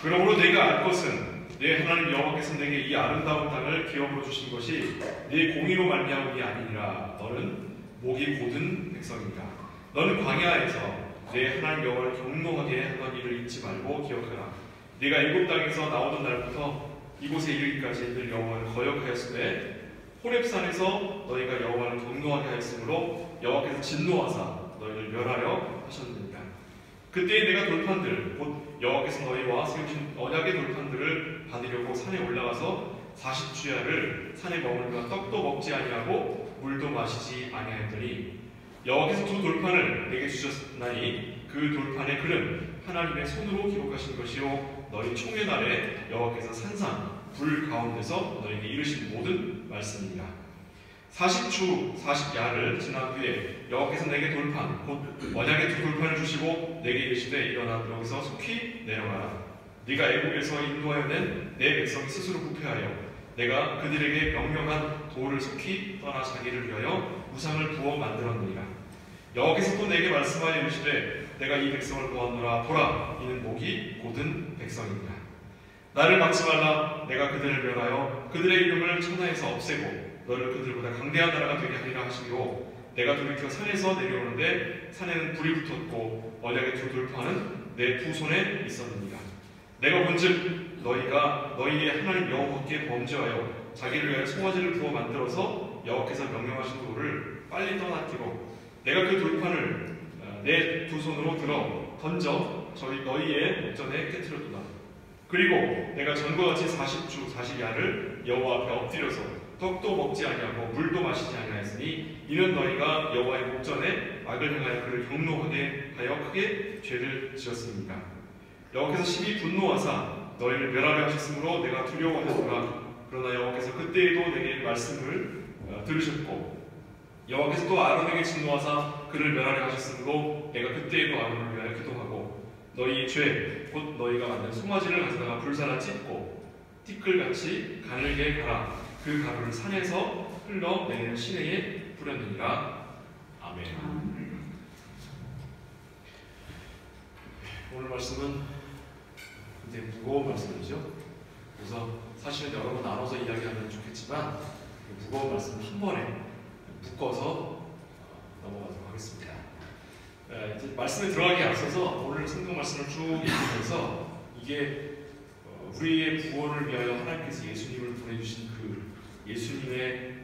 그러므로 내가 알 것은 내 하나님 여호와께서 내게 이 아름다운 땅을 기업으로 주신 것이 네 공의로 말미암음이 아니니라. 너는 목이 곧은 백성이니라. 너는 광야에서 내 하나님 여호와를 경노하게 하던 일을 잊지 말고 기억하라. 네가 애굽 땅에서 나오던 날부터 이곳에 이르기까지 늘 여호와를 거역하였으되 호렙산에서 너희가 여호와를 경노하게 하였으므로 여호와께서 진노하사 너희를 멸하려 하셨느니라. 그때에 내가 돌판들 곧 여호와께서 너희와 세우신 언약의 돌판들을 받으려고 산에 올라가서 40주야를 산에 머물며 떡도 먹지 아니하고 물도 마시지 아니하였더니 여호와께서 두 돌판을 내게 주셨나니 그 돌판의 글은 하나님의 손으로 기록하신 것이요 너희 총회 날에 여호와께서 산상 불 가운데서 너희에게 이르신 모든 말씀이니라. 40주 40야를 지난 후에 여호와께서 내게 돌판 곧 언약의 두 돌판을 주시고 내게 이르시되 일어나 여기서 속히 내려가라. 네가 애국에서 인도하여 낸 내 백성이 스스로 부패하여 내가 그들에게 명령한 돌을 속히 떠나 자기를 위하여 우상을 부어 만들었느니라. 여호와께서 또 내게 말씀하여 이르시되 내가 이 백성을 보았노라. 보라, 이는 목이 곧은 백성이니라. 나를 막지 말라. 내가 그들을 멸하여 그들의 이름을 천하에서 없애고 너를 그들보다 강대한 나라가 되게 하리라 하시고 내가 돌이켜 산에서 내려오는데 산에는 불이 붙었고 언약의 두 돌판은 내 두 손에 있었느니라. 내가 본즉 너희가 너희의 하나님 여호와께 범죄하여 자기를 위하여 송아지를 부어 만들어서 여호와께서 명령하신 돌을 빨리 떠나기로 내가 그 돌판을 내 두 손으로 들어 던져 너희의 목전에 깨트려두다. 그리고 내가 전과 같이 40주 40야를 여호와 앞에 엎드려서 떡도 먹지 아니하고 물도 마시지 아니하였으니 이는 너희가 여호와의 목전에 악을 행하여 그를 경노하게 하여 크게 죄를 지었습니다. 여호와께서 심히 분노하사 너희를 멸하려 하셨으므로 내가 두려워하였노라. 그러나 여호와께서 그때에도 내게 말씀을 들으셨고 여호와께서 또 아론에게 진노하사 그를 멸하려 하셨으므로 내가 그때에도 아론을 위하여 기도하고 너희의 죄 곧 너희가 만든 송아지를 가져다가 불사라 찢고 티끌같이 가늘게 갈아 그 가루를 산에서 흘러내리는 시내에 뿌렸느니라. 아멘. 오늘 말씀은 굉장히 무거운 말씀이죠. 그래서 사실은 여러 번 나눠서 이야기하면 좋겠지만 무거운 말씀을 한 번에 묶어서 넘어가도록 하겠습니다. 이제 말씀에 들어가기 앞서서 오늘 성경 말씀을 쭉 읽으면서 이게 우리의 구원을 위하여 하나님께서 예수님을 보내주신 그 예수님의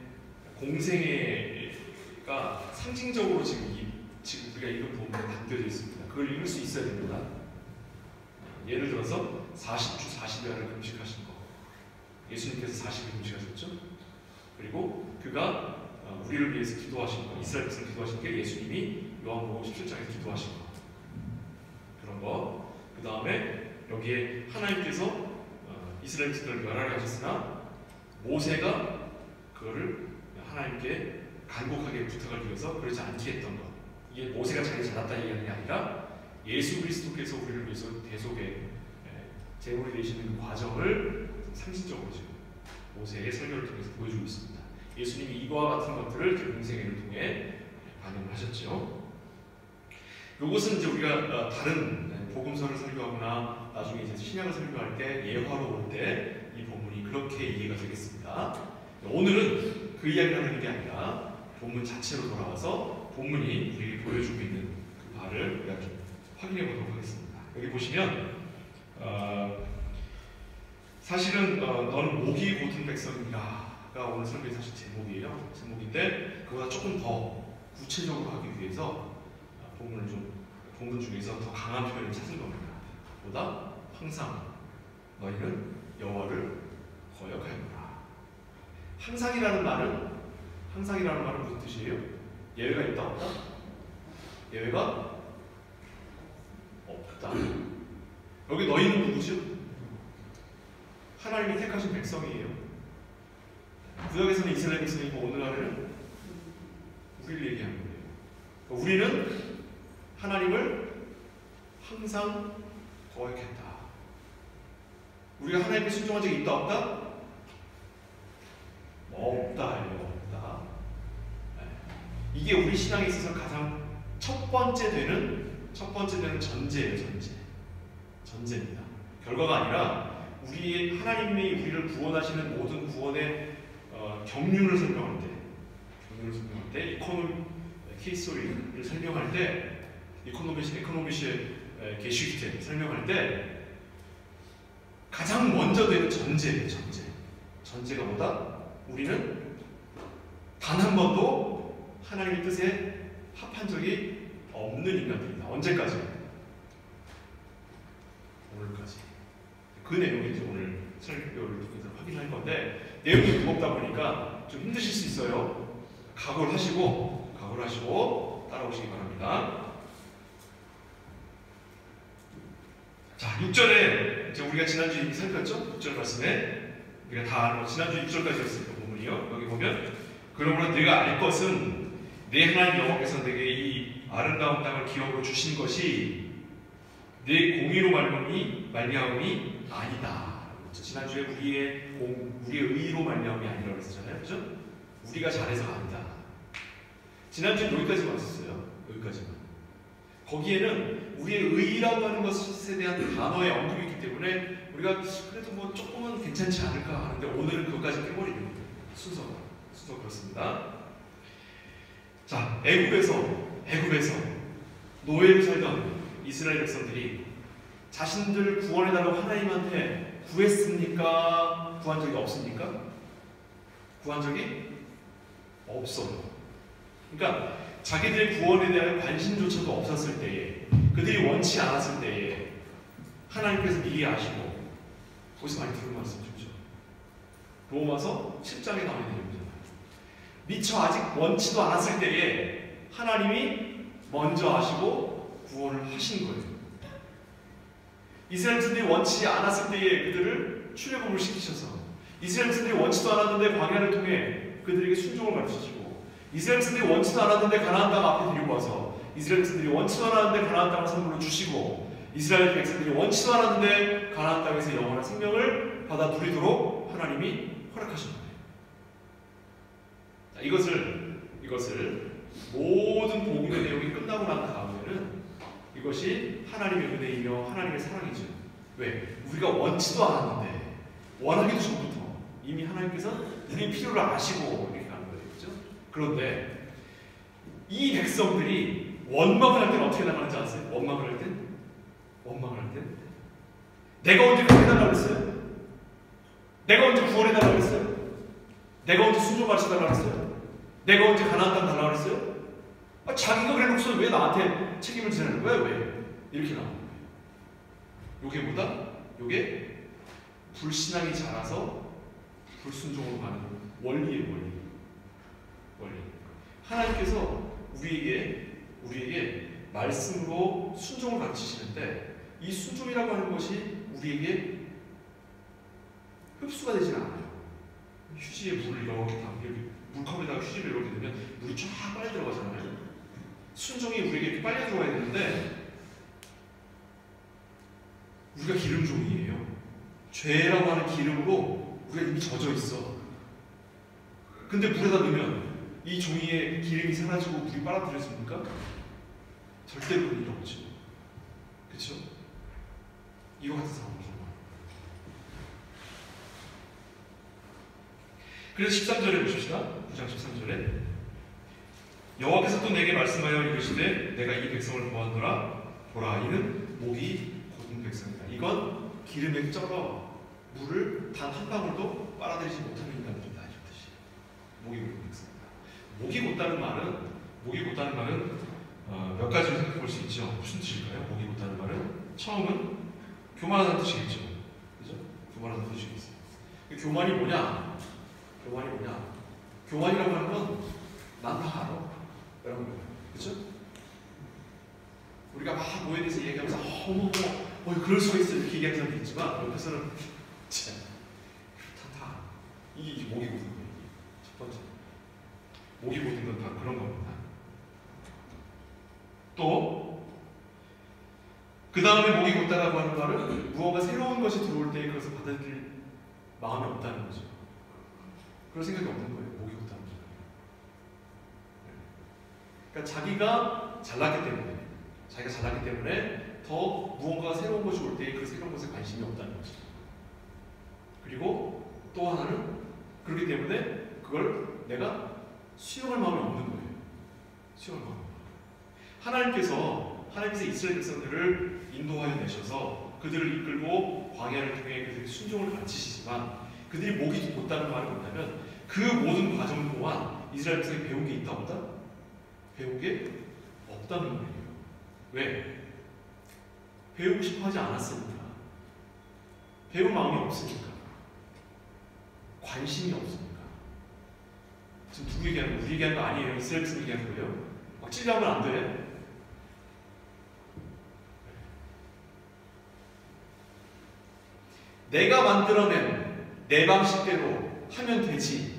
공생애가 상징적으로 지금 우리가 읽은 부분에 담겨져 있습니다. 그걸 읽을 수 있어야 됩니다. 예를 들어서 40주 40야를 금식하신 거, 예수님께서 40일 금식하셨죠. 그리고 그가 우리를 위해서 기도하신 거, 이스라엘 백성 기도하신 게 예수님이 요한복음 17장에서 기도하신 거, 그런 거. 그 다음에 여기에 하나님께서 이스라엘 백성을 멸하려 하셨으나 모세가 그거를 하나님께 간곡하게 부탁을 드려서 그러지 않게 했던 것. 이게 모세가 자기 잘났다는 얘기가 아니라 예수 그리스도께서 우리를 위해서 대속의 제물이 되시는 그 과정을 상징적으로 지금 모세의 설교를 통해서 보여주고 있습니다. 예수님이 이와 같은 것들을 공생애를 통해 반영을 하셨죠. 이것은 이제 우리가 다른 복음서를 설교하거나 나중에 이제 신약을 설교할 때 예화로 올 때 이 본문이 그렇게 이해가 되겠습니다. 오늘은 그 이야기를 하는 게 아니라 본문 자체로 돌아와서 본문이 우리에게 보여주고 있는 그 바를 우리가 좀 확인해 보도록 하겠습니다. 여기 보시면 사실은 너는 목이 곧은 백성이라가 오늘 설교의 사실 제목이에요. 제목인데 그보다 조금 더 구체적으로 하기 위해서 본문 중에서 더 강한 표현을 찾은 겁니다. 보다 항상 너희는 여호와를 거역하였노라. 항상이라는 말은 무슨 뜻이에요? 예외가 있다 없다? 예외가 없다. 여기 너희는 누구죠? 하나님이 택하신 백성이에요. 구약에서는 이스라엘 백성이고 오늘날에는 우리를 얘기하는 거예요. 우리는 하나님을 항상 거역했다. 우리가 하나님께 순종한 적이 있다 없다? 없다예요. 없다. 이게 우리 신앙에 있어서 가장 첫 번째 되는 전제예요. 전제입니다. 결과가 아니라 우리 하나님이 우리를 구원하시는 모든 구원의 경륜을 설명할 때, 이코노미 케이스를 설명할 때, 이코노미시의 게슈히테 설명할 때 가장 먼저 되는 전제예요. 전제가 뭐다? 우리는 단 한 번도 하나님의 뜻에 합한 적이 없는 인간들이다. 언제까지? 오늘까지. 그 내용이 이제 오늘 설교를 통해서 확인할 건데, 내용이 무겁다 보니까 좀 힘드실 수 있어요. 각오를 하시고 따라오시기 바랍니다. 자, 6절에 이제 우리가 지난주에 이미 살폈죠? 6절 말씀에 우리가 다 아는 지난주 6절까지였으니까 부분이요. 여기 보면 그러므로 내가 알 것은 내 하나님 여호와께서 내게 이 아름다운 땅을 기업으로 주신 것이 내 공의로 말미암음이 아니다. 지난주에 우리의 의로 말미암음이 아니라고 그랬잖아요. 그죠? 우리가 잘해서가 아니다. 지난주에 여기까지만 왔었어요. 여기까지만. 거기에는 우리의 의라고 하는 것에 대한 단어의 언급이 있기 때문에 우리가 그래도 뭐 조금은 괜찮지 않을까 하는데 오늘은 그것까지 깨버리는 거예요. 순서 그렇습니다. 자, 애굽에서 노예로 살던 이스라엘 백성들이 자신들을 구원해달라고 하나님한테 구했습니까? 구한 적이 없습니까? 구한 적이 없어요. 그러니까 자기들의 구원에 대한 관심조차도 없었을 때에, 그들이 원치 않았을 때에 하나님께서 미리 아시고, 거기서 많이 들은 말씀이죠. 로마서 7장에 나오는 내용이잖아요. 미처 아직 원치도 않았을 때에 하나님이 먼저 아시고 구원을 하신 거예요. 이스라엘 백성들이 원치 않았을 때에 그들을 출애굽을 시키셔서, 이스라엘 백성들이 원치도 않았는데 광야를 통해 그들에게 순종을 가르치시고, 이스라엘 백성들이 원치도 않았는데 가나안 땅 앞에 데리고 와서 이스라엘 백성들이 원치도 않았는데 가나안 땅을 선물로 주시고, 이스라엘 백성들이 원치도 않았는데 가나안 땅에서 영원한 생명을 받아 누리도록 하나님이 허락하신 거예요. 자, 이것을 모든 복음의 내용이 끝나고 난 다음에는 이것이 하나님의 은혜이며 하나님의 사랑이죠. 왜? 우리가 원치도 않았는데, 원하기도 전부터 이미 하나님께서 우리의 필요를 아시고 이렇게 가는 거예요. 그렇죠? 그런데 이 백성들이 원망을 할 때는 어떻게 나가는지 아세요? 원망을 할 땐 내가 언제 구원해달라고 했어요? 내가 언제 구원해달라고 했어요? 내가 언제 순종 가르쳐달라고 했어요? 내가 언제 가나안 땅 달라고 했어요? 자기가 그래놓고서 왜 나한테 책임을 지는 거야? 왜? 이렇게 나오는 거예요. 요게 뭐다? 요게 불신앙이 자라서 불순종으로 가는 원리예요. 원리. 하나님께서 우리에게 말씀으로 순종을 가르치시는데, 이 순종이라고 하는 것이 우리에게 흡수가 되지 않아요. 휴지에 물을 이렇게 물컵에다가 휴지를 이렇게 넣으면 물이 쫙 빨리 들어가잖아요. 순종이 우리에게 이렇게 빨리 들어가야 되는데, 우리가 기름종이에요. 죄라고 하는 기름으로 우리가 이미 젖어 있어. 근데 물에다 넣으면 이 종이의 기름이 사라지고 물이 빨아들여집니까? 절대로 그런 일 없죠. 그렇죠? 이와 같은 상황이죠. 그래서 13절에 보십시다. 9장 13절에 여호와께서 또 내게 말씀하여 이르시되 내가 이 백성을 보았노라. 보라, 이는 목이 곧은 백성이다. 이건 기름에 쩔어 물을 단 한 방울도 빨아들이지 못하는 인간들이다. 이런 뜻이에요. 목이 곧은 백성이다. 목이 곧다는 말은 몇 가지로 생각해 볼 수 있죠. 무슨 뜻일까요? 목이 곧다는 말은 처음은 교만하다는 뜻이겠죠. 그죠? 교만하다는 뜻이겠어요. 교만이 뭐냐? 교만이라고 하는 건 난 다 알아. 이런 거예요. 그죠? 우리가 막 뭐에 대해서 얘기하면서 어머 그럴 수가 있어 이렇게 얘기하는 사람도 있지만, 옆에서는 다 이게 목이 곧은 거예요. 첫 번째 목이 곧은 건 다 그런 겁니다. 또 그 다음에 목이 곧다라고 하는 말은 무언가 새로운 것이 들어올 때 그것을 받아들일 마음이 없다는 거죠. 그럴 생각이 없는 거예요. 목이 곧다는 거죠. 그러니까 자기가 잘났기 때문에, 자기가 잘하기 때문에 더 무언가 새로운 것이 올 때 그 새로운 것에 관심이 없다는 거죠. 그리고 또 하나는 그렇기 때문에 그걸 내가 수용할 마음이 없는 거예요. 수용할 마음이. 하나님께서 이스라엘 백성들을 인도하여 내셔서 그들을 이끌고 광야를 통해 그들의 순종을 가르치시지만 그들이 목이 돋다는 말은 뭐냐면 그 모든 과정 동안 이스라엘 백성이 배운 게 있다 없다? 배운 게 없다는 거예요. 왜? 배우고 싶어 하지 않았으니까. 배울 마음이 없으니까. 관심이 없으니까. 지금 누구 얘기하는 거예요? 우리 얘기하는 거 아니에요. 이스라엘 백성 얘기하는 거예요. 막 찔려하면 안 돼. 내가 만들어낸 내 방식대로 하면 되지.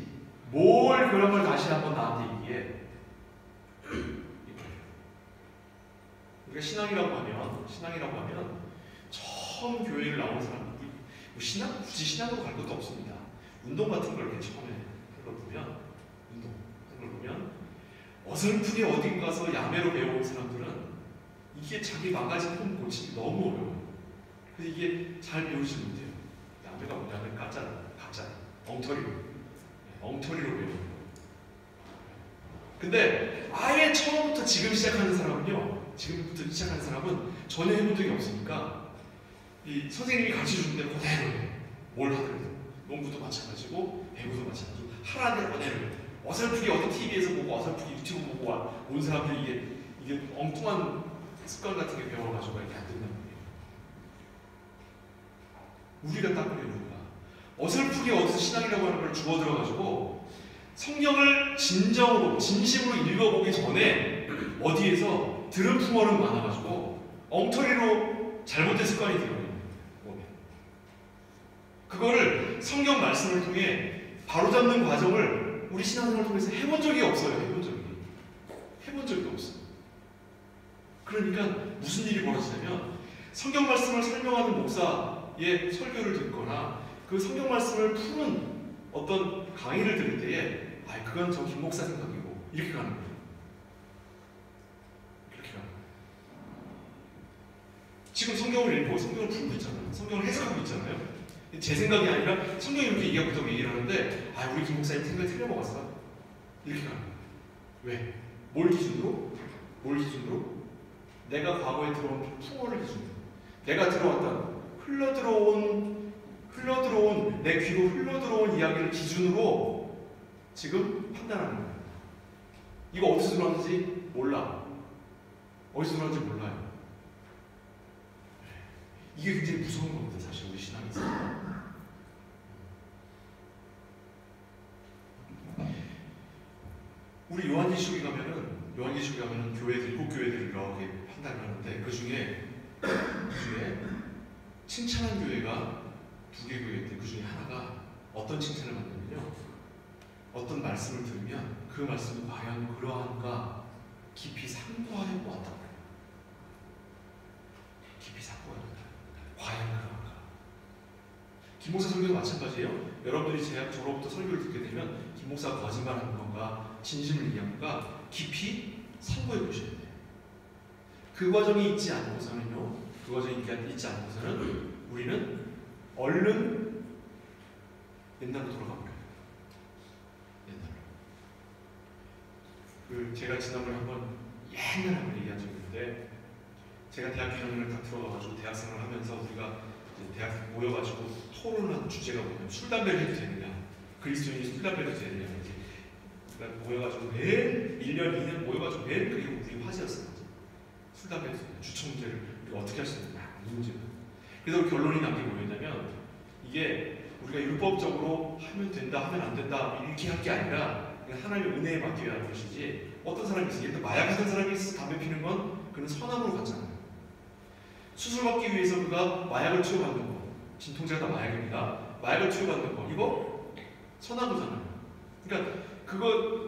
뭘 그런 걸 다시 한번 나한테 얘기해. 우리가 신앙이라고 하면 처음 교회를 나오는 사람, 굳이 신앙으로 갈 것도 없습니다. 운동 같은 걸 이렇게 처음에 운동 같은 걸 보면 어설프게 어딘 가서 야매로 배워온 사람들은 이게 자기 망가진 폼 고치기 너무 어려워요. 그래서 이게 잘 배우지 못해요. 야매가 뭐냐면 가짜, 엉터리로 배워요. 근데 아예 처음부터 지금부터 시작하는 사람은 전혀 해본 적이 없으니까 이 선생님이 가르쳐주는 대로 그대로 해요. 뭘 하더라도 농구도 마찬가지고 배구도 마찬가지고 하라는 대로 그대로 해요. 어설프게 어디 TV에서 보고 어설프게 유튜브 보고 온 사람들이 이게 엉뚱한 습관 같은 게 배워가지고 이렇게 안 된다는 거예요. 우리가 딱 그래요. 우리가 어설프게 어디서 신앙이라고 하는 걸 주워 들어가지고 성경을 진심으로 읽어보기 전에 어디에서 들은 풍어는 많아가지고 엉터리로 잘못된 습관이 되어버려요. 그거를 성경 말씀을 통해 바로잡는 과정을 우리 신앙생활을 통해서 해본 적이 없어요. 해본 적이 없어요. 그러니까 무슨 일이 벌어지냐면 성경 말씀을 설명하는 목사의 설교를 듣거나 그 성경 말씀을 푸는 어떤 강의를 들을 때에 그건 저 김 목사 생각이고 이렇게 가는 거예요. 지금 성경을 읽고 성경을 풀고 있잖아요. 성경을 해석하고 있잖아요. 제 생각이 아니라 성경이 이렇게 얘기하고 있다고 얘기를 하는데 우리 김 목사님 생각이 틀려먹었어. 이렇게 가는 거예요. 왜? 뭘 기준으로? 내가 과거에 들어온 풍어를 기준으로 내가 들어왔던 흘러들어온 내 귀로 흘러들어온 이야기를 기준으로 지금 판단하는 거예요. 이거 어디서 들어왔는지 몰라. 몰라요. 이게 굉장히 무서운 겁니다. 사실 우리 신앙에서. 우리 요한계시록에 가면은 일곱 교회들을 이렇게 판단을 하는데 그 중에 칭찬한 교회가 2개 교회인데 그 중에 하나가 어떤 칭찬을 받냐면요. 어떤 말씀을 들으면 그 말씀이 과연 그러한가 깊이 상고하여 보았다. 깊이 상고하여 보았다. 과연 그런가? 김목사 설교도 마찬가지예요. 여러분들이 저로부터 설교를 듣게 되면 김목사가 거짓말하는 건가 진심을 얘기하는 건가 깊이 상고해 보셔야 돼요. 그 과정이 있지 않고서는 우리는 얼른 옛날로 돌아가 버려요. 제가 지난번에 옛날에 한번 얘기한 적이 있는데 제가 대학교 1학년을 딱 들어가가지고 대학생활을 하면서 우리가 대학 모여가지고 토론하는 주제가 뭐냐면 술, 담배를 해도 되느냐, 그리스도인이 술, 담배를 해도 되느냐. 그러니까 모여가지고 매일 1년, 2년 모여가지고 매일 그게 우리 화제였어요. 술, 담배 해도 되느냐, 주처 문제를 우리가 어떻게 할 수 있느냐, 이 문제가. 그래서 결론이 난 게 뭐였냐면 이게 우리가 율법적으로 하면 된다, 하면 안 된다 이렇게 할 게 아니라 하나님의 은혜에 맡겨야 하는 것이지. 어떤 사람이 있어요. 예를 들어 마약하던 사람이 있어서 담배 피는 건 그는 선함으로 갔잖아요. 수술받기 위해서 그가 마약을 치료받는 거, 진통제가 다 마약입니다. 마약을 치료받는 거, 이거 선함이잖아요. 그러니까 그거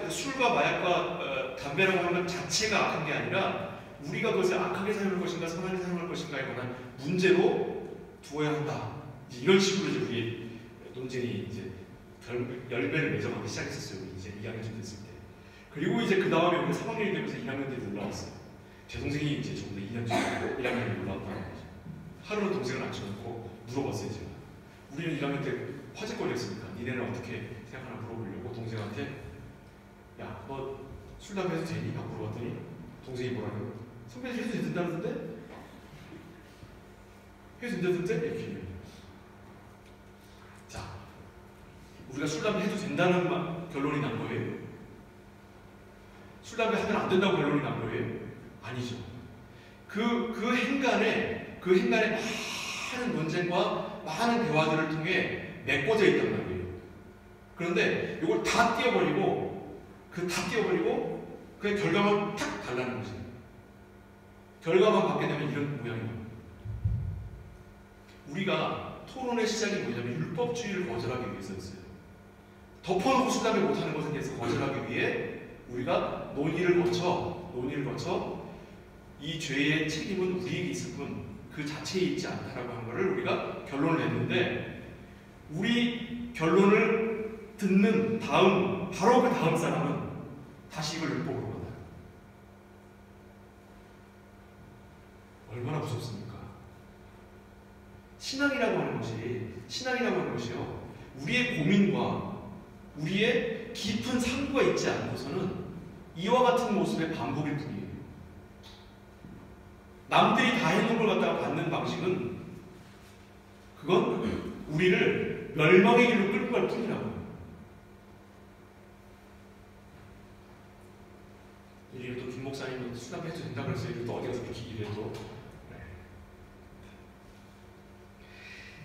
술과 마약과 담배라고 하는 것 자체가 악한 게 아니라 우리가 그것을 악하게 사용할 것인가 선하게 사용할 것인가에 관한 문제로 두어야 한다. 이런 식으로 이제 우리 논쟁이 이제 열매를 맺어가기 시작했었어요. 이제 2학년쯤 됐을 때. 그리고 이제 그 다음에 우리 3학년이 되면서 1학년 때 올라왔어요. 제 동생이 이제 저보다 2년 전에 1학년에 올라왔다는 거죠. 하루는 동생을 앉혀놓고 물어봤어요. 제가. 우리는 1학년 때 화제거리였으니까 니네는 어떻게 생각하나 물어보려고 동생한테 야, 너 술, 담배 해도 되니? 막 물어봤더니 동생이 뭐라고 선배님 해도 된다는데? 해도 된다는데? 이렇게 얘기해요. 자, 우리가 술, 담배 해도 된다는 결론이 난 거예요? 술, 담배 하면 안 된다고 결론이 난 거예요? 아니죠. 그 행간에 많은 논쟁과 많은 대화들을 통해 메꿔져 있단 말이에요. 그런데 이걸 다 띄워버리고 그 결과만 탁 달라는 거지. 결과만 받게 되면 이런 모양이에요. 우리가 토론의 시작이 뭐냐면 율법주의를 거절하기 위해서였어요. 덮어놓고 술담배 못하는 것에 대해서 거절하기 위해 우리가 논의를 거쳐 이 죄의 책임은 우리에게 있을 뿐 그 자체에 있지 않다라고 하는 것을 우리가 결론을 냈는데, 우리 결론을 듣는 바로 그 다음 사람은 다시 이걸 율법으로 받아요. 얼마나 무섭습니까? 신앙이라고 하는 것이요, 우리의 고민과 우리의 깊은 상고가 있지 않고서는 이와 같은 모습의 반복일 뿐이에요. 남들이 다 해놓은 걸 갖다가 받는 방식은 그건 우리를 멸망의 길로 끌고 갈 뿐이라고요. 이리로 또 김 목사님이 술, 담배 해도 된다고 그랬어요. 이리로 또 어디 가서 그렇게 이래도.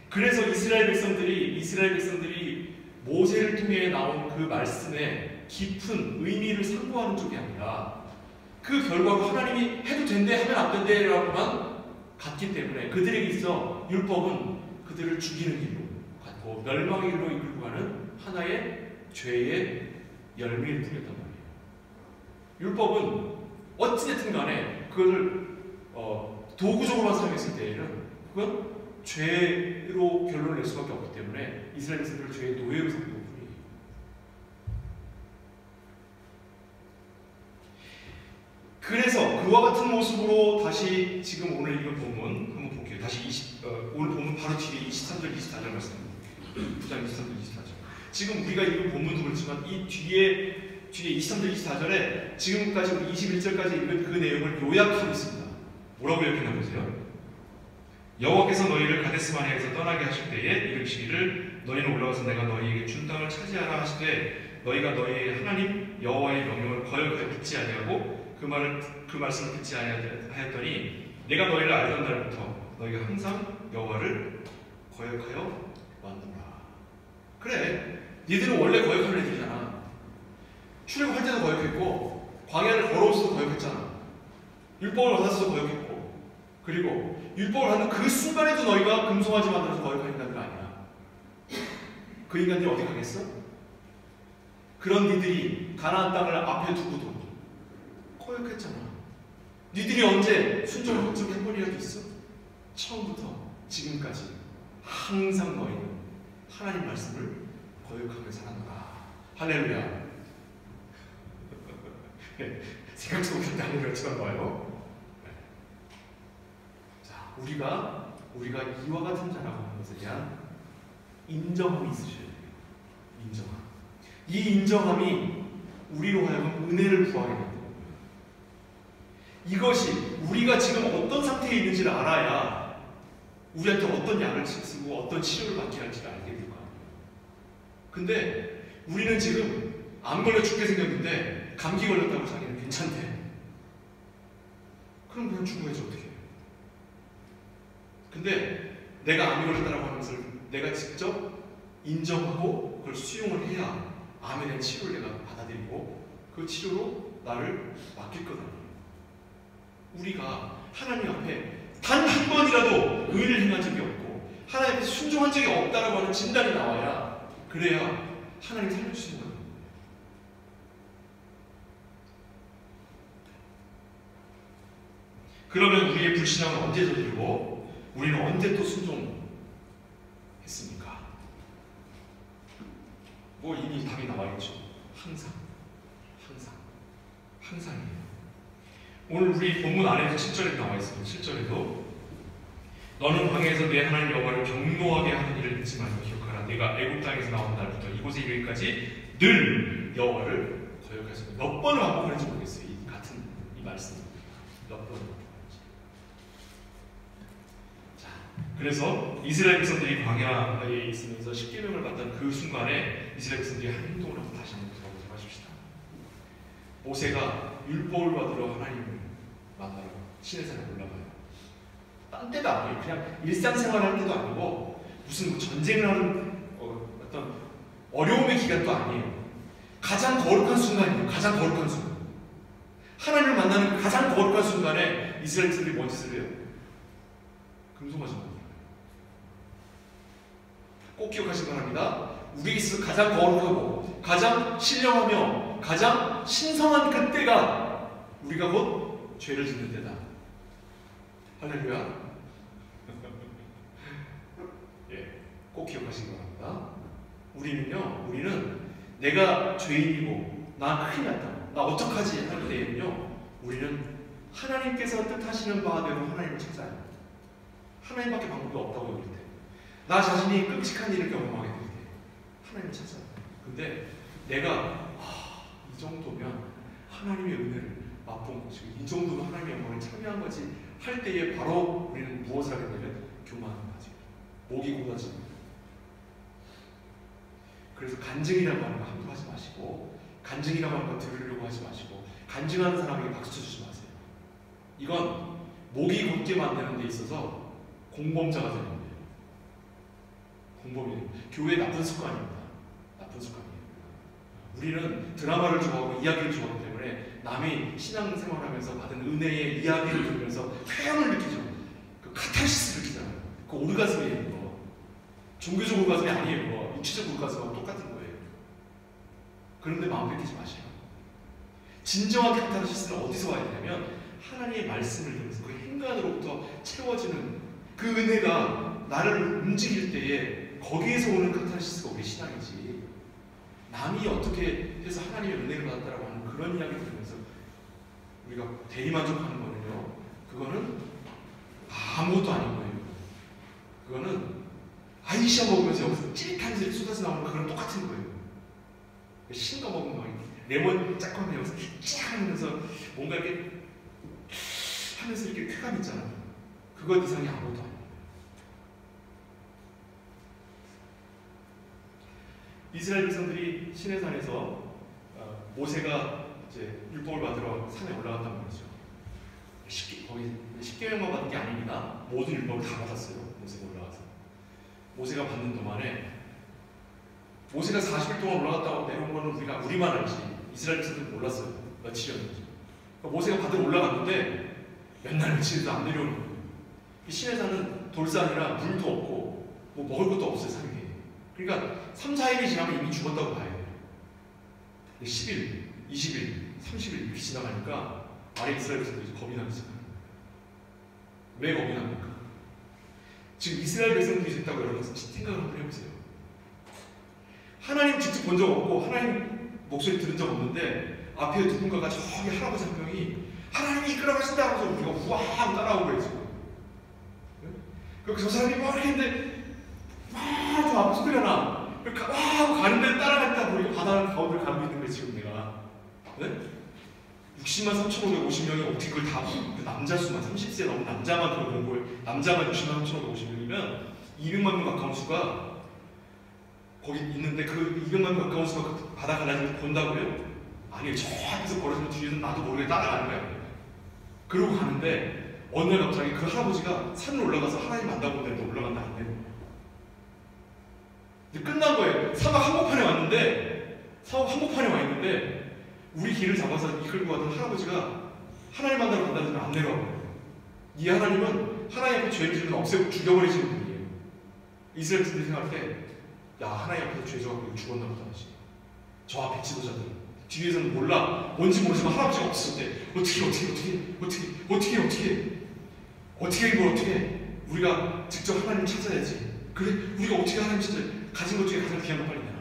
그래서 이스라엘 백성들이 모세를 통해 나온 그 말씀에 깊은 의미를 상고하는 쪽이 아니라 그 결과로 하나님이 해도 된대 하면 안 된대라고만 갔기 때문에 그들에게 있어 율법은 그들을 죽이는 길로 갔고 멸망의 길로 이끌고 가는 하나의 죄의 열매를 뿌렸단 말이에요. 율법은 어찌됐든 간에 그것을 도구적으로만 사용했을 때에는 그건 죄로 결론을 낼 수밖에 없기 때문에 이스라엘 백성들을 죄의 노예로 삼는 뿐이에요. 그래서 그와 같은 모습으로 다시 지금 오늘 읽은 본문 한번 볼게요. 다시 오늘 본문 바로 뒤에 23절 24절 말씀 9장 23절 24절. 지금 우리가 읽은 본문도 그렇지만 이 뒤에 23절 24절에 지금까지 우리 21절까지 읽은 그 내용을 요약하고 있습니다. 뭐라고 요약했나 보세요. 여호와께서 너희를 가데스마네아에서 떠나게 하실 때에 이르시기를 너희는 올라가서 내가 너희에게 준 땅을 차지하라 하시되 너희가 너희의 하나님 여호와의 명령을 거역하여 듣지 아니하고 그 말씀을 듣지 아니하였더니 내가 너희를 알던 날부터 너희가 항상 여호와를 거역하여 왔노라. 그래, 니들은 원래 거역하는 애들이잖아. 출애굽할 때도 거역했고 광야를 걸어오면서도 거역했잖아. 율법을 받았어도 거역했고, 그리고 율법을 하는 그 순간에도 너희가 금송아지 만들어서 거역하는 인간들 아니야. 그 인간들이 어디 가겠어? 그런 니들이 가나안 땅을 앞에 두고도 거역했잖아. 니들이 언제 순종한 적이 한 번이라도 있어? 처음부터 지금까지 항상 너희는 하나님 말씀을 거역하며 살았노라. 할렐루야. 생각도 못했는데 할렐루야처럼 봐요. 자, 우리가 이와 같은 자라고 하는 것에 대한 인정함이 있으셔야 돼요. 인정함. 이 인정함이 우리로 하여금 은혜를 구하게 됩니다. 이것이 우리가 지금 어떤 상태에 있는지를 알아야 우리한테 어떤 약을 쓰고 어떤 치료를 받게 할지를 알게 될 거 아니에요. 근데 우리는 지금 암 걸려 죽게 생겼는데 감기 걸렸다고 자기는 괜찮대. 그럼 그냥 죽어야지 어떻게 해요. 근데 내가 암이 걸렸다고 하는 것을 내가 직접 인정하고 그걸 수용을 해야 암에 대한 치료를 내가 받아들이고 그 치료로 나를 맡길 거다. 우리가 하나님 앞에 단 한 번이라도 의를 행한 적이 없고 하나님께 순종한 적이 없다라고 하는 진단이 나와야, 그래야 하나님 살려주시는 거예요. 그러면 우리의 불신앙은 언제 저지르고 우리는 언제 또 순종했습니까? 뭐 이미 답이 나와있죠. 항상이에요. 오늘 우리 본문 안에서 7절에 나와 있습니다. 7절에도 너는 광야에서 내 하나님 여호와를 경노하게 하는 일을 잊지 말고 기억하라. 내가 애굽 땅에서 나온 날부터 이곳에 이르기까지 늘 여호와를 거역하였습니다. 몇 번을 반복하는지 모르겠어요. 이 같은 이 말씀 몇 번. 자, 그래서 이스라엘 백성들이 광야에 있으면서 십계명을 받던 그 순간에 이스라엘 백성들이 한 행동을 한번 다시 한번 들어보십시다. 모세가 율법을 받으러 하나님을 만나러 시내 산에 올라가요. 딴 때도 아니에요. 그냥 일상생활 할 때도 아니고 무슨 전쟁을 하는 어떤 어려움의 기간도 아니에요. 가장 거룩한 순간이에요. 가장 거룩한 순간. 하나님을 만나는 가장 거룩한 순간에 이스라엘 백성들이 뭔 짓을 해요? 금송아지 만나요. 꼭 기억하시기 바랍니다. 우리에게 있어서 가장 거룩하고 가장 신령하며 가장 신성한 그때가 우리가 곧 죄를 짓는 때다. 할렐루야. 예, 꼭 기억하시기 바랍니다. 우리는 내가 죄인이고 나 큰일 났다, 나 어떡하지 할 때에는요, 우리는 하나님께서 뜻하시는 바대로 하나님을 찾아요. 하나님밖에 방법이 없다고 여길 때, 나 자신이 끔찍한 일을 경험하게 될 때 하나님을 찾아요. 근데 내가 이 정도면 하나님의 은혜를 맛본 것이고 이 정도면 하나님의 영광을 참여한 거지 할 때에 바로 우리는 무엇을 하게 되면 교만한 거지. 목이 곧아집니다. 그래서 간증이라고 하는 거 함부로 하지 마시고, 간증이라고 하는 거 들으려고 하지 마시고, 간증하는 사람에게 박수 쳐주지 마세요. 이건 목이 곧게 만드는 데 있어서 공범자가 되는 거예요. 공범이에요. 교회 나쁜 습관입니다. 나쁜 습관이에요. 우리는 드라마를 좋아하고 이야기를 좋아하기 때문에 남이 신앙생활하면서 받은 은혜의 이야기를 들으면서 쾌감을 느끼죠. 그 카타르시스를 느끼잖아요. 그 오르가즘이에요. 종교적 오르가즘이 아니에요. 육체적 오르가즘하고 똑같은 거예요. 그런데 마음 뺏기지 마세요. 진정한 카타르시스는 어디서 와야 되냐면 하나님의 말씀을 들으면서 그 행간으로부터 채워지는 그 은혜가 나를 움직일 때에 거기에서 오는 카타르시스가 우리 신앙이지, 남이 어떻게 해서 하나님의 은혜를 받았다라고 하는 그런 이야기 들으면서 우리가 대리만족하는 거는요, 그거는 아무것도 아닌 거예요. 그거는 아이시아 먹으면서 여기서 찌릿한 질 쏟아져 나오는 거랑 똑같은 거예요. 신거 먹으면 막 레몬 짝고 하면 여기서 찌릿 하면서 뭔가 이렇게 하면서 이렇게 쾌감 있잖아요. 그것 이상이 아무것도 아니에요. 이스라엘 백성들이 시내산에서 모세가 이제 율법을 받으러 산에 올라갔단 말이죠. 거기 10계명만 받은 게 아닙니다. 모든 율법을 다 받았어요. 모세가 올라가서. 모세가 받는 동안에 모세가 40일 동안 올라갔다고 내려온 거는 우리만 알지 이스라엘 백성들은 몰랐어요. 며칠이었는지. 그러니까 모세가 받으러 올라갔는데 몇 날 며칠도 안 내려오는 거예요. 이 시내산은 돌산이라 물도 없고 뭐 먹을 것도 없어요. 산에. 그러니까 3, 4일이 지나면 이미 죽었다고 봐야 돼요. 10일, 20일, 30일 이렇게 지나가니까 아래 이스라엘 백성들이 겁이 나면서. 왜 겁이 납니까? 지금 이스라엘 백성들이 됐다고 여러분 생각을 한번 해보세요. 하나님 직접 본 적 없고 하나님 목소리 들은 적 없는데 앞에 누군가가 저기 할아버지 한 명이 하나님이 이끌어가신다고 해서 우리가 우와 하고 따라오고 있어요. 그래서 저 사람이 막 했는데 저 앞에 소리가 나. 와 하고 가는데 따라갔다 보니까 바다 가운데 가고 있는 거예요. 지금 내가. 네? 60만 3,550명이 어떻게 그걸 다, 그 남자 수만 30세 넘은 남자만 그걸 공부해, 남자만 60만 3,550명이면 200만 명 가까운 수가 거기 있는데 그 200만 명 가까운 수가 그 바다 갈라지는 거 본다고요? 아니요. 저 앞에서 걸어서면 뒤에서 나도 모르게 따라가는 거야. 그러고 가는데 어느 날 갑자기 그 할아버지가 산을 올라가서 하나님 만나고 내가 올라간다 안 되는 거예요. 이제 끝난 거예요. 사막 한복판에 왔는데, 사막 한복판에 와 있는데 우리 길을 잡아서 이끌고 가던 할아버지가 하나님 만나러 간다는 안 내려와 버려요. 이 하나님은 하나님 앞에 죄를 지면 없애고 죽여버리시는 분이에요. 이스라엘 분들이 생각할 때, 야 하나님 앞에서 죄 져갖고 죽었나 보다 하지. 저 앞에 지도자들 뒤에서는 몰라, 뭔지 모르지만 할아버지가 없을 때 어떻게 이걸 어떻게 우리가 직접 하나님을 찾아야지. 그래 우리가 어떻게 하나님 찾아야, 가진 것 중에 가장 귀한 거 빨리 내놔.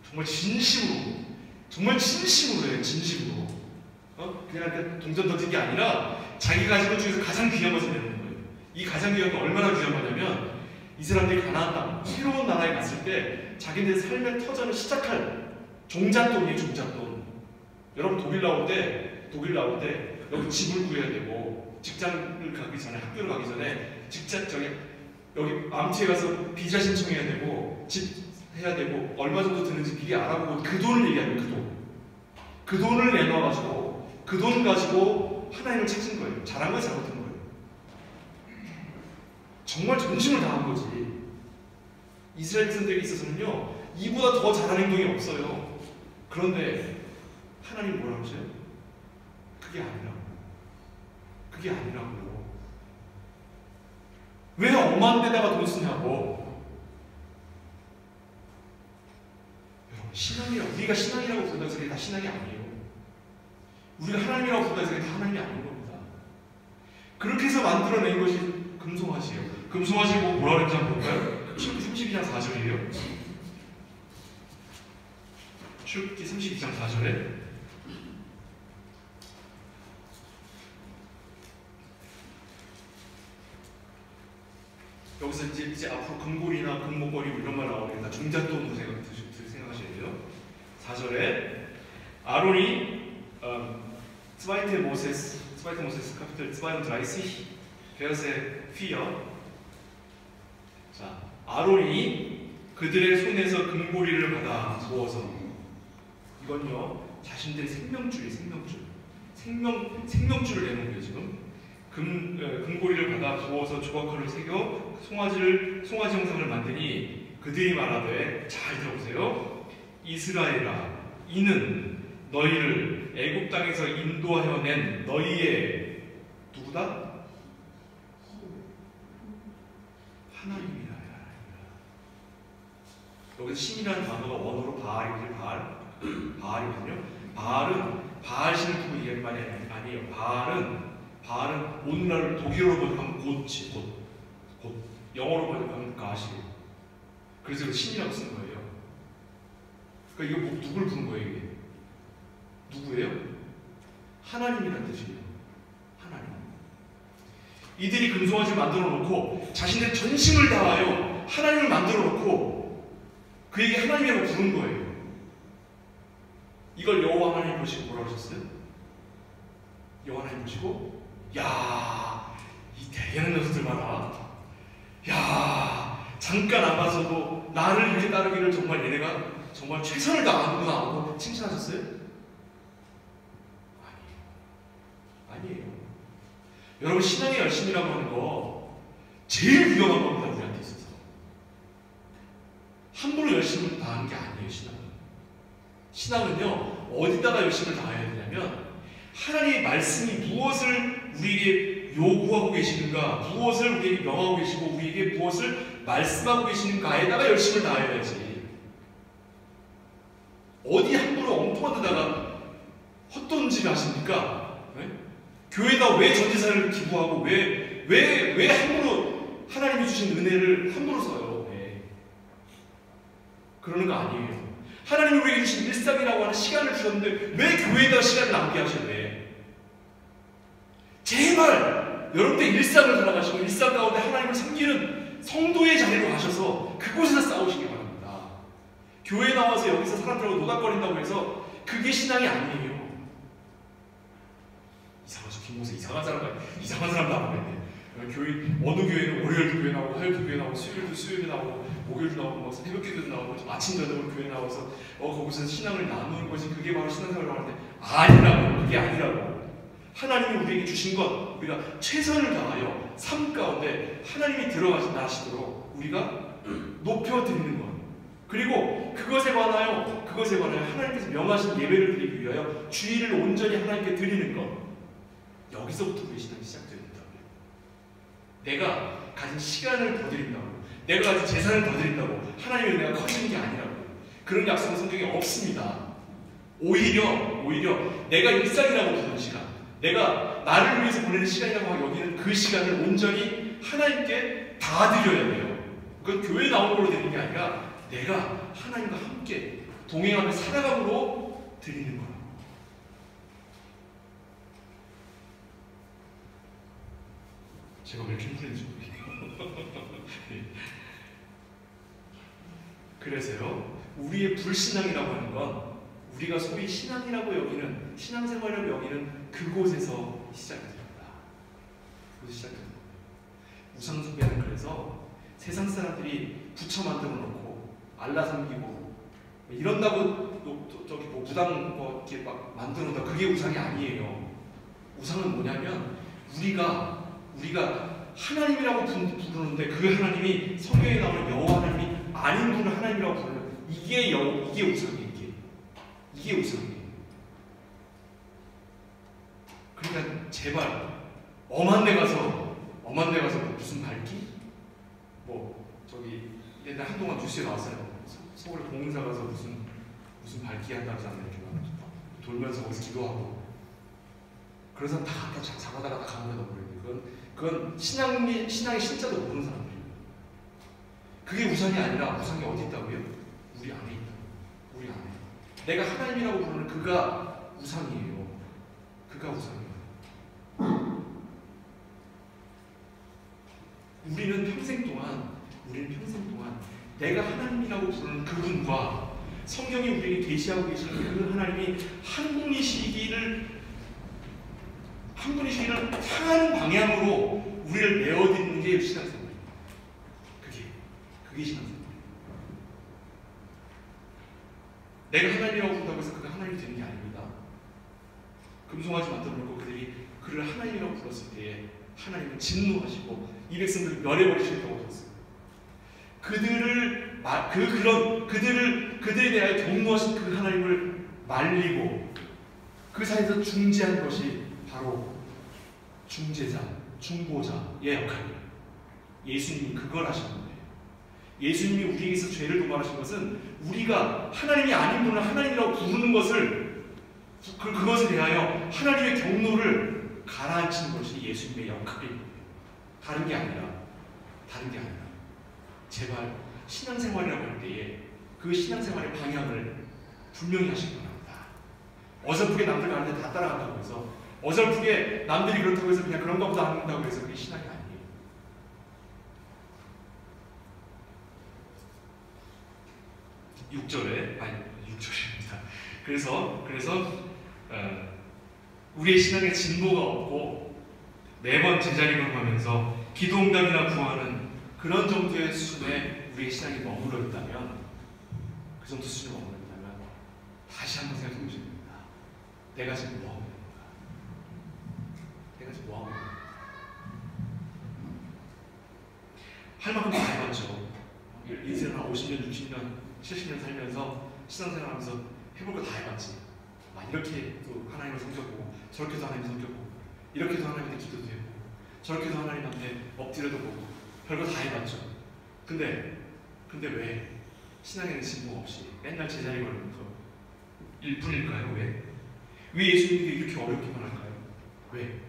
정말 진심으로 해요. 진심으로. 그냥 동전 던진 게 아니라 자기가 가진 것 중에서 가장 귀한 것을 내는 거예요. 이 가장 귀한 게 얼마나 귀한 거냐면 이 사람들이 가나안 땅, 새로운 나라에 갔을 때 자기들 삶의 터전을 시작할 종잣돈이에요, 종잣돈. 여러분 독일 나올 때 여기 집을 구해야 되고 직장을 가기 전에 학교를 가기 전에 여기 암트에 가서 비자 신청해야 되고 집 해야 되고 얼마 정도 드는지 미리 알아보고 그 돈을 얘기하는 그 돈을 내놔가지고 그 돈 가지고 하나님을 찾은 거예요. 잘한 거예요, 잘못한 거예요. 정말 전심을 다한 거지. 이스라엘 백성들에게 있어서는요 이보다 더 잘한 행동이 없어요. 그런데 하나님 뭐라고 하세요? 그게 아니라고요. 왜 엄한 데다가 돈 쓰냐고. 여러분 우리가 신앙이라고 부른다고 해서 그게 다 신앙이 아니에요. 우리가 하나님이라고 부른다고 해서 그게 다 하나님이 아닌 겁니다. 그렇게 해서 만들어낸 것이 금송아지예요. 금송아지 보고 뭐라 그랬는지 한번 볼까요? 출애굽기 32장 4절이에요. 출애굽기 32장 4절에 여기서 이제 앞으로 금고리나 금목걸이 이런 말 나오면 다 종잣돈으로 생각하셔야 돼요. 4절에 아론이 zweite Moses Kapitel 32 Verse 4. 자, 아론이 그들의 손에서 금고리를 받아 부어서 이건요 자신들의 생명줄을 내놓은 거예요. 지금 금고리를 받아 부어서 조각화를 새겨 송아지 형상을 만드니 그들이 말하되, 잘 들어보세요. 이스라엘아, 이는 너희를 애굽 땅에서 인도하여 낸 너희의 누구다? 하나님이다. 여기서 신이라는 단어가 원어로 바알이거든요. 바알신을 두고 얘기하는 말이 아니에요. 바알은 오늘날 독일어로 번역하면 곧 영어로 번역하면 가시예요. 그래서 신이라고 쓴 거예요. 그러니까 이거 누굴 부른 거예요? 이게 누구예요? 하나님이라는 뜻이에요. 하나님. 이들이 금송아지를 만들어 놓고 자신의 전심을 다하여 하나님을 만들어 놓고 그에게 하나님이라고 부른 거예요. 이걸 여호와 하나님 보시고 뭐라고 하셨어요? 여호와 하나님 보시고, 야, 이 대개는 녀석들 봐라. 야, 잠깐 안 봐서도 나를 이렇게 따르기를 정말 얘네가 정말 최선을 다하는구나 하고 칭찬하셨어요? 아니에요. 여러분, 신앙의 열심이라고 하는 거 제일 위험한 겁니다. 우리한테 있어서 함부로 열심을 다하는 게 아니에요. 신앙은요 어디다가 열심을 다해야 되냐면 하나님의 말씀이 무엇을 우리에게 요구하고 계시는가, 무엇을 우리에게 명하고 계시고 우리에게 무엇을 말씀하고 계시는가에다가 열심을 다해야지. 어디 함부로 엉뚱한 데다가 헛돈질 하십니까? 네? 교회에다 왜 전재산을 기부하고 왜 함부로 하나님이 주신 은혜를 함부로 써요? 네. 그러는 거 아니에요. 하나님이 우리에게 주신 일상이라고 하는 시간을 주셨는데 왜 교회에다 시간을 낭비하셔야 돼? 제발 여러분들 일상을 살아가시고 일상 가운데 하나님을 섬기는 성도의 자리로 가셔서 그곳에서 싸우시기 바랍니다. 교회에 나와서 여기서 사람들하고 노닥거린다고 해서 그게 신앙이 아니에요. 김모세 이상한 사람 나오겠네. 교회, 어느 교회는 월요일도 교회 나오고 화요일도 교회 나오고 수요일도 나오고 목요일도 나오고 새벽기도도 나오고 아침 저녁으로 교회 나와서 거기서 신앙을 나누는 것이 그게 바로 신앙생활을 하는데 아니라고. 그게 아니라고. 하나님이 우리에게 주신 것 우리가 최선을 다하여 삶 가운데 하나님이 들어가시도록 우리가 높여드리는 것, 그리고 그것에 관하여 하나님께서 명하신 예배를 드리기 위하여 주의를 온전히 하나님께 드리는 것, 여기서부터 우리 신앙이 시작됩니다. 내가 가진 시간을 더 드린다고, 내가 가진 재산을 더 드린다고 하나님의 은혜가 커지는 게 아니라고. 그런 약속은 성경에 없습니다. 오히려 내가 일상이라고 부르는 시간, 내가 나를 위해서 보내는 시간이라고 하고 여기는 그 시간을 온전히 하나님께 다 드려야 돼요. 그건 교회에 나온 걸로 드리는 게 아니라 내가 하나님과 함께 동행하며 살아감으로 드리는 거예요. 제가 왜 이렇게 힘들는지 모르겠네요. 그래서요, 우리의 불신앙이라고 하는 건 우리가 소위 신앙이라고 여기는, 신앙생활이라고 여기는 그곳에서 시작이 됩니다. 그곳에서 시작됩니다. 우상숭배는 그래서 세상 사람들이 부처 만들어 놓고 알라 섬기고 이런다고 저기 뭐 무당 뭐 이렇게 막 만들어 놓다, 그게 우상이 아니에요. 우상은 뭐냐면 우리가 하나님이라고 부르는데 그 하나님이 성경에 나오는 여호와 하나님이 아닌 분을 하나님이라고 부르는, 이게 우상이에요. 이게 우상이에요. 그러니까 제발 엄한 데 가서 뭐 무슨 밝기? 뭐 저기 옛날 한동안 뉴스에 나왔어요. 서울에 공사 가서 무슨 밝기 한다고 하잖아요. 이렇게 돌면서 거기서 기도하고. 그래서 다 갖다 잡아다가 다 감옥에 넣어버리는, 그건 신앙의 신자도 모르는 사람들이에요. 그게 우상이 아니라, 우상이 어디 있다고요? 우리 안에 있다. 우리 안에. 내가 하나님이라고 부르는 그가 우상이에요. 그가 우상이에요. 우리는 평생 동안 내가 하나님이라고 부르는 그분과 성경이 우리에게 계시하고 계시는 그 하나님이 한 분이시기를 향하는 방향으로 우리를 내어드리는 게 신앙생활입니다. 그게 신앙생활입니다. 내가 하나님이라고 부른다고 해서 그가 하나님이 되는 게 아닙니다. 금송아지 만들어 놓고 그들이 그를 하나님이라고 불렀을 때에 하나님은 진노하시고 이 백성들을 멸해버리시겠다고 하셨어요. 그들에 대하여 경노하신 그 하나님을 말리고 그 사이에서 중재한 것이 바로 중재자, 중보자의 역할이에요. 예수님이 그걸 하신 거예요. 예수님이 우리에게서 죄를 도말하신 것은 우리가 하나님이 아닌 분을 하나님이라고 부르는 것을, 그것에 대하여 하나님의 경노를 가라앉히는 것이 예수님의 역할입니다. 다른 게 아니라 제발 신앙생활이라고 할 때에 그 신앙생활의 방향을 분명히 하시기 바랍니다. 어설프게 남들 가는데 다 따라간다고 해서, 어설프게 남들이 그렇다고 해서 그냥 그런가 보다 안 한다고 해서 그게 신앙이 아니에요. 6절입니다. 그래서 우리의 신앙에 진보가 없고 매번 제자리로 가면서 기도응답이나 구하는 그런 정도의 수준에 우리의 신앙이 머물러 있다면, 그 정도 수준에 머물러 있다면 다시 한번 생각해 보셔야 됩니다. 내가 지금 뭐 하고 있는 거야? 할 만큼 다 해봤죠. 인생을 한 50년, 60년, 70년 살면서 신앙생활 하면서 해볼 거 다 해봤지. 이렇게도 하나님을 섬겼고, 저렇게도 하나님을 섬겼고, 이렇게도 하나님한테 기도도 해보고, 저렇게도 하나님한테 엎드려도 보고, 별거 다 해봤죠. 근데 왜 신앙에는 진보 없이 맨날 제자리 걸면서 일뿐일까요? 왜 예수님이 이렇게 어렵게만 할까요? 왜?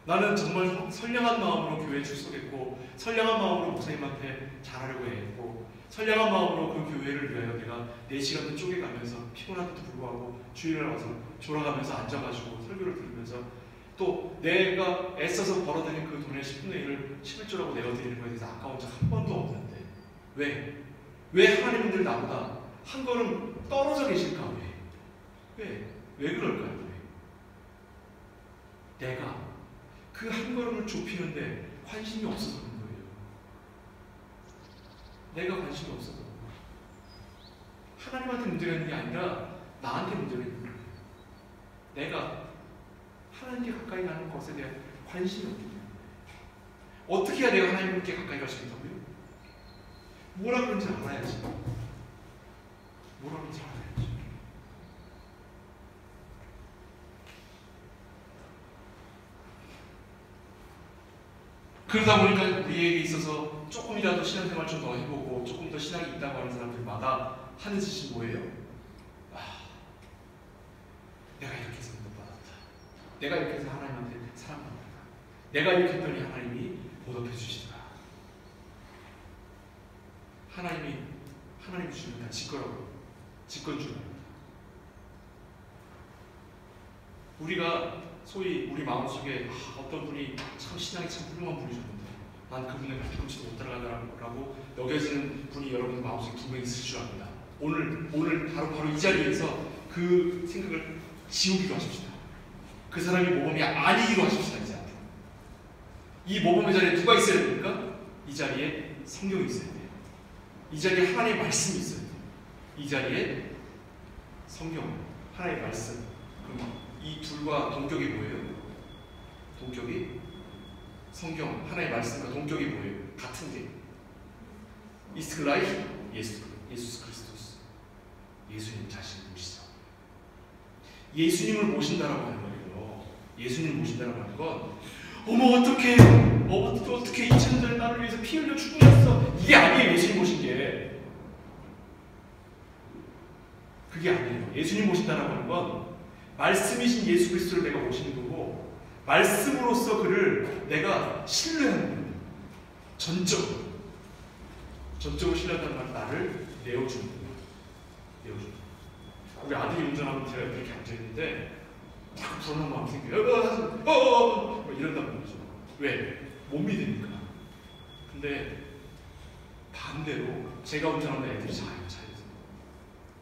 나는 정말 선량한 마음으로 교회에 출석했고, 선량한 마음으로 목사님한테 잘하려고 했고, 선량한 마음으로 그 교회를 위하여 내가 4시간도 쪼개가면서 피곤한데도 불구하고 주일날 와서 졸아가면서 앉아가지고 설교를 들으면서 또 내가 애써서 벌어들인 그 돈의 10분의 1을 11조라고 내어드리는 거에 대해서 아까운 적 한 번도 없는데 왜 하나님들 나보다 한 걸음 떨어져 계실까? 왜 그럴까요? 내가 그 한 걸음을 좁히는데 관심이 없어서 그런 거예요. 내가 관심이 없어서. 하나님한테 문제가 있는 게 아니라 나한테 문제가 있는 거예요. 내가 하나님께 가까이 가는 것에 대한 관심이 없기 때문에. 어떻게 해야 내가 하나님께 가까이 갈 수 있다고요? 뭐라 그런지 알아야지. 그러다 보니까 우리에게 있어서 조금이라도 신앙생활 좀 더 해보고 조금 더 신앙이 있다고 하는 사람들마다 하는 짓이 뭐예요? 내가 이렇게 해서 응답받았다. 내가 이렇게 해서 하나님한테 사랑받았다. 내가 이렇게 했더니 하나님이 보답해 주시더라. 하나님이 주는 다 직권주의입니다. 우리가 소위 우리 마음속에 어떤 분이 참 신앙이 참 훌륭한 분이셨는데 난 그분의 발꿈치도 못 따라가더라고 여겨지는 분이 여러분 마음속에 분명히 있을 줄 압니다. 오늘 바로 이 자리에서 그 생각을 지우기로 하십시다. 그 사람이 모범이 아니기로 하십시다. 이제 앞으로 이 모범의 자리에 누가 있어야 됩니까? 이 자리에 성경이 있어야 돼요. 이 자리에 하나님의 말씀이 있어야 돼요. 이 자리에 성경, 하나님의 말씀. 그럼 이 둘과 동격이 뭐예요? 동격이 성경, 하나님의 말씀과 동격이 뭐예요? 같은 게 ist gleich 예수 그리스도스. 예수님 자신을 모시죠. 예수님을 모신다라고 하는 거예요. 예수님을 모신다라고 하는 건 어머 어떻게 2000년 전에 나를 위해서 피 흘려 죽으셨어. 이게 아니에요. 예수님 모신 게 그게 아니에요. 예수님 모신다라고 하는 건 말씀이신 예수 그리스도를 내가 모시는 거고 말씀으로써 그를 내가 신뢰하는 거예요. 전적으로 신뢰한다는 말은 나를 내어주는 거예요. 내어주는 거예요. 우리 아들이 운전하면 제가 이렇게 앉아있는데 자꾸 불안한 마음이 생겨요. 뭐 이런단 말이죠. 왜? 못 믿으니까. 근데 반대로 제가 운전하면 애들이 자요.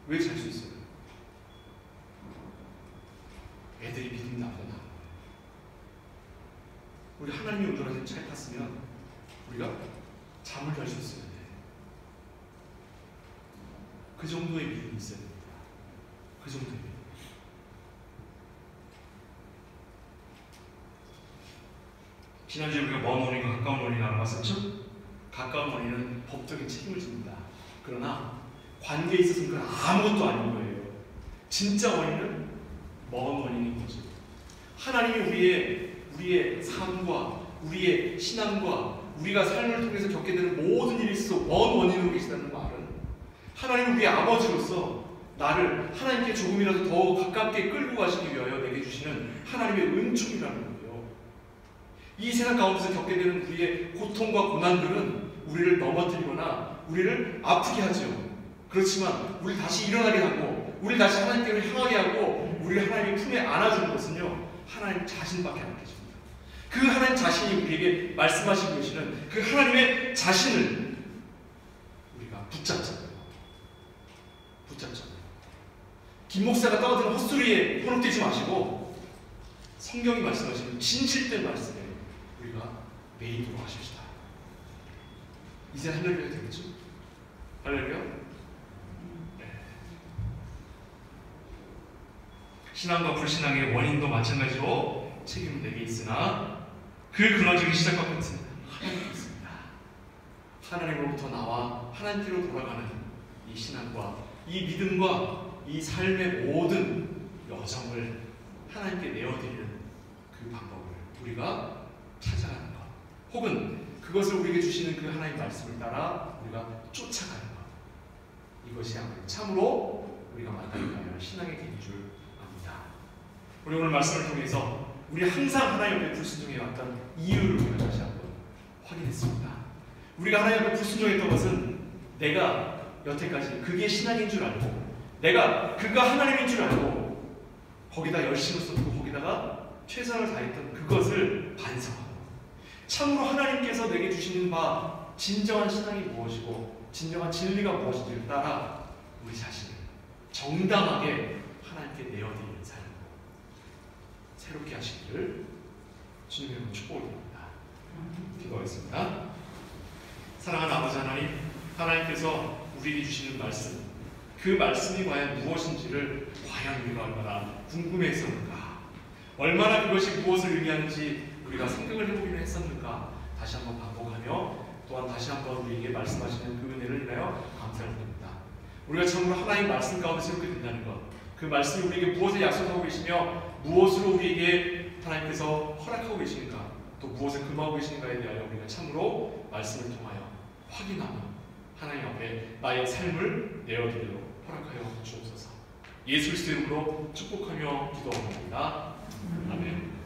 왜 잘 수 있어요? 애들이 믿음 나보다. 우리 하나님이 운전하신 차에 탔으면 우리가 잠을 잘 수 있어야 돼. 그 정도의 믿음이 있어야 됩니다. 그 정도의 믿음. 지난주에 우리가 먼 원인과 가까운 원인을 알아봤었죠? 가까운 원인은 법적인 책임을 집니다. 그러나 관계에 있어서는 그건 아무것도 아닌 거예요. 진짜 원인은 먼 원인인 거죠. 하나님이 우리의 삶과 우리의 신앙과 우리가 삶을 통해서 겪게 되는 모든 일이 있어 먼 원인으로 계시다는 말은 하나님은 우리의 아버지로서 나를 하나님께 조금이라도 더 가깝게 끌고 가시기 위하여 내게 주시는 하나님의 은총이라는 거예요. 이 세상 가운데서 겪게 되는 우리의 고통과 고난들은 우리를 넘어뜨리거나 우리를 아프게 하죠. 그렇지만 우리 다시 일어나게 하고 우리 다시 하나님께로 향하게 하고 우리를 하나님의 품에 안아주는 것은요 하나님 자신밖에 안 계십니다. 그 하나님 자신이 우리에게 말씀하시고 계시는 그 하나님의 자신을 우리가 붙잡잖아요. 김 목사가 떠드는 헛소리에 현혹되지 마시고 성경이 말씀하시는 진실된 말씀에 우리가 매이도록 하십시다. 이제 할렐루야 되겠죠? 할렐루야? 네. 신앙과 불신앙의 원인도 마찬가지로 책임은 내게 있으나 그 근원적인 시작과 끝은 하나님께 있습니다. 하나님으로부터 나와 하나님께로 돌아가는 이 신앙과 이 믿음과 이 삶의 모든 여정을 하나님께 내어드리는 그 방법을 우리가 찾아가는 것, 혹은 그것을 우리에게 주시는 그 하나님의 말씀을 따라 우리가 쫓아가는 것, 이것이 참으로 우리가 만나야 할 신앙의 길인 줄 압니다. 우리 오늘 말씀을 통해서 우리 항상 하나님 앞에 불순종해왔던 이유를 우리가 다시 한번 확인했습니다. 우리가 하나님 앞에 불순종했던 것은 내가 여태까지 그게 신앙인 줄 알고 내가 그가 하나님인 줄 알고 거기다 열심을 쏟고 거기다가 최선을 다했던 그것을 반성하고 참으로 하나님께서 내게 주시는 바 진정한 신앙이 무엇이고 진정한 진리가 무엇인지를 따라 우리 자신을 정당하게 하나님께 내어드리는 삶으로 새롭게 하시기를 주님의 축복을 드립니다. 기도하겠습니다. 사랑하는 아버지 하나님, 하나님께서 우리에게 주시는 말씀, 그 말씀이 과연 무엇인지를 과연 우리가 얼마나 궁금해했었는가, 얼마나 그것이 무엇을 의미하는지 우리가 생각을 해보기로 했었는가 다시 한번 반복하며 또한 다시 한번 우리에게 말씀하시는 그 은혜를 인하여 감사를 드립니다. 우리가 참으로 하나님 말씀 가운데 새롭게 된다는 것, 그 말씀이 우리에게 무엇을 약속하고 계시며 무엇으로 우리에게 하나님께서 허락하고 계시는가, 또 무엇을 금하고 계시는가에 대하여 우리가 참으로 말씀을 통하여 확인하며 하나님 앞에 나의 삶을 내어드리도록 허락하여 주옵소서. 예수 그리스도의 이름으로 축복하며 기도합니다. 아멘.